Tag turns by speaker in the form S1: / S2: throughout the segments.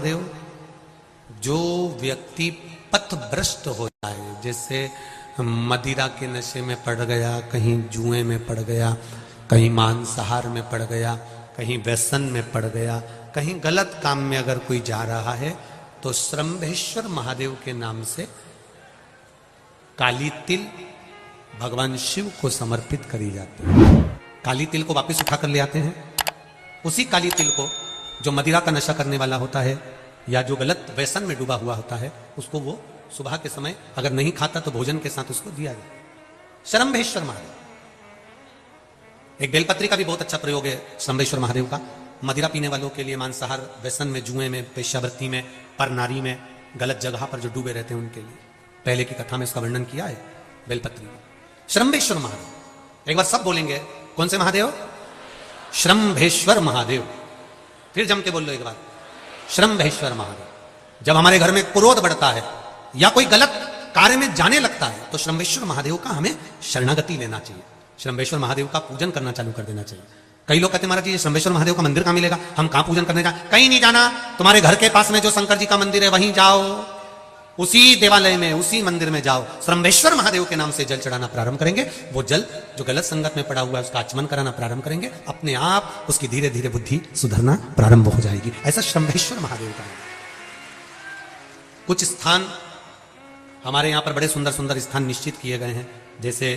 S1: महादेव, जो व्यक्ति पथभ्रष्ट हो जाए, जैसे मदिरा के नशे में पड़ गया, कहीं जुए में पड़ गया, कहीं मांसाहार में पड़ गया, कहीं व्यसन में पड़ गया, कहीं गलत काम में अगर कोई जा रहा है, तो श्रंभेश्वर महादेव के नाम से काली तिल भगवान शिव को समर्पित करी जाती है। काली तिल को वापस उठाकर ले आते हैं। उसी काली तिल को जो मदिरा का नशा करने वाला होता है या जो गलत व्यसन में डूबा हुआ होता है, उसको वो सुबह के समय अगर नहीं खाता तो भोजन के साथ उसको दिया जाए। श्रंभेश्वर महादेव। एक बेलपत्री का भी बहुत अच्छा प्रयोग है श्रंभेश्वर महादेव का। मदिरा पीने वालों के लिए, मांसाहार, व्यसन में, जुए में, पेशावृत्ति में, पर नारी में, गलत जगह पर जो डूबे रहते हैं उनके लिए पहले की कथा में इसका वर्णन किया है बेलपत्री में। श्रंभेश्वर महादेव। एक बार सब बोलेंगे, कौन से महादेव? श्रंभेश्वर महादेव। फिर जम के बोल लो एक बार, श्रंभेश्वर महादेव। जब हमारे घर में क्रोध बढ़ता है या कोई गलत कार्य में जाने लगता है तो श्रंभेश्वर महादेव का हमें शरणागति लेना चाहिए, श्रंभेश्वर महादेव का पूजन करना चालू कर देना चाहिए। कई लोग कहते हैं महाराज जी श्रंभेश्वर महादेव का मंदिर कहां मिलेगा, हम कहां पूजन करने जाए? कहीं नहीं जाना, तुम्हारे घर के पास में जो शंकर जी का मंदिर है वहीं जाओ, उसी देवालय में, उसी मंदिर में जाओ, श्रंभेश्वर महादेव के नाम से जल चढ़ाना प्रारंभ करेंगे। वो जल जो गलत संगत में पड़ा हुआ है उसका आचमन कराना प्रारंभ करेंगे, अपने आप उसकी धीरे धीरे बुद्धि सुधरना प्रारंभ हो जाएगी। ऐसा श्रंभेश्वर महादेव का है। कुछ स्थान हमारे यहां पर बड़े सुंदर सुंदर स्थान निश्चित किए गए हैं, जैसे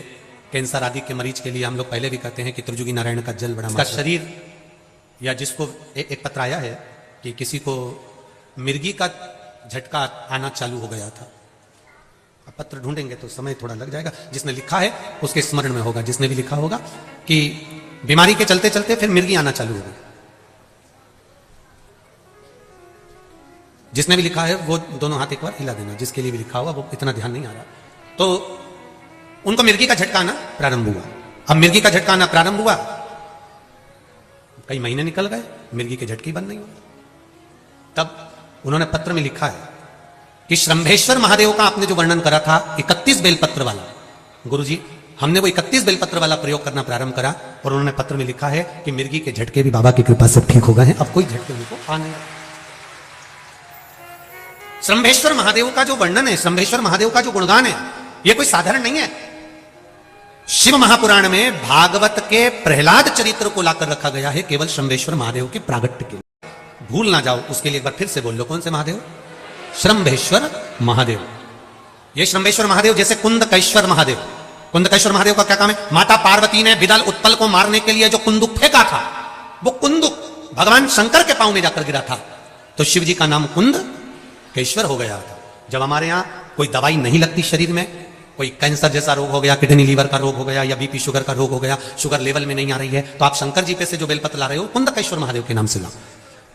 S1: कैंसर आदि के मरीज के लिए हम लोग पहले भी कहते हैं कि त्रिजुगी नारायण का जल बड़ा शरीर, या जिसको एक पत्र आया है कि किसी को मिर्गी का झटका आना चालू हो गया था। अब पत्र ढूंढेंगे तो समय थोड़ा लग जाएगा, जिसने लिखा है उसके स्मरण में होगा, जिसने भी लिखा होगा कि बीमारी के चलते चलते फिर मिर्गी आना चालू हो गई। जिसने भी लिखा है वो दोनों हाथ एक बार हिला देना, जिसके लिए भी लिखा हुआ वो इतना ध्यान नहीं आ रहा। तो उनको मिर्गी का झटका आना प्रारंभ हुआ। अब मिर्गी का झटका आना प्रारंभ हुआ, कई महीने निकल गए, मिर्गी के झटके बंद नहीं हुए। तब उन्होंने पत्र में लिखा है कि श्रंभेश्वर महादेव का आपने जो वर्णन करा था 31 बेलपत्र वाला, गुरुजी हमने वो 31 बेलपत्र वाला प्रयोग करना प्रारंभ करा, और उन्होंने पत्र में लिखा है कि मिर्गी के झटके भी बाबा की कृपा से ठीक हो गए हैं, अब कोई झटके उनको आ नहीं। श्रंभेश्वर महादेव का जो वर्णन है, श्रंभेश्वर महादेव का जो गुणगान है, ये कोई साधारण नहीं है। शिव महापुराण में भागवत के प्रहलाद चरित्र को लाकर रखा गया है केवल श्रंभेश्वर महादेव के प्रागट्य के लिए। भूल ना जाओ, उसके लिए एक बार फिर से बोल लो, कौन से महादेव? श्रंभेश्वर महादेव। ये श्रंभेश्वर महादेव जैसे कुंदकेश्वर महादेव। कुंदकेश्वर महादेव का क्या काम है? माता पार्वती ने विदल उत्पल को मारने के लिए जो कुंदुक फेंका था, वो कुंदुक भगवान शंकर के पांव में जाकर गिरा था, तो शिव जी का नाम कुंदकेश्वर हो गया था। जब हमारे यहां कोई दवाई नहीं लगती शरीर में, कोई कैंसर जैसा रोग हो गया, किडनी लीवर का रोग हो गया, या बीपी शुगर का रोग हो गया, शुगर लेवल में नहीं आ रही है, तो आप शंकर जी पे से जो बेलपत्र ला रहे हो कुंदकेश्वर महादेव के नाम से लाओ।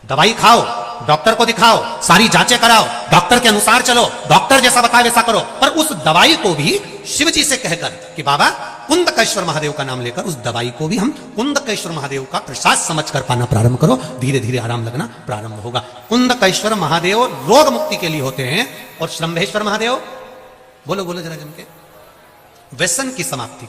S1: दवाई खाओ, डॉक्टर को दिखाओ, सारी जांचें कराओ, डॉक्टर के अनुसार चलो, डॉक्टर जैसा बताए वैसा करो, पर उस दवाई को भी शिव जी से कहकर कि बाबा कुंदकेश्वर महादेव का नाम लेकर उस दवाई को भी हम कुंदकेश्वर महादेव का प्रसाद समझ कर पाना प्रारंभ करो, धीरे धीरे आराम लगना प्रारंभ होगा। कुंदकेश्वर महादेव रोग मुक्ति के लिए होते हैं, और श्रंभेश्वर महादेव बोलो बोलो जरा जम के, व्यसन की समाप्ति।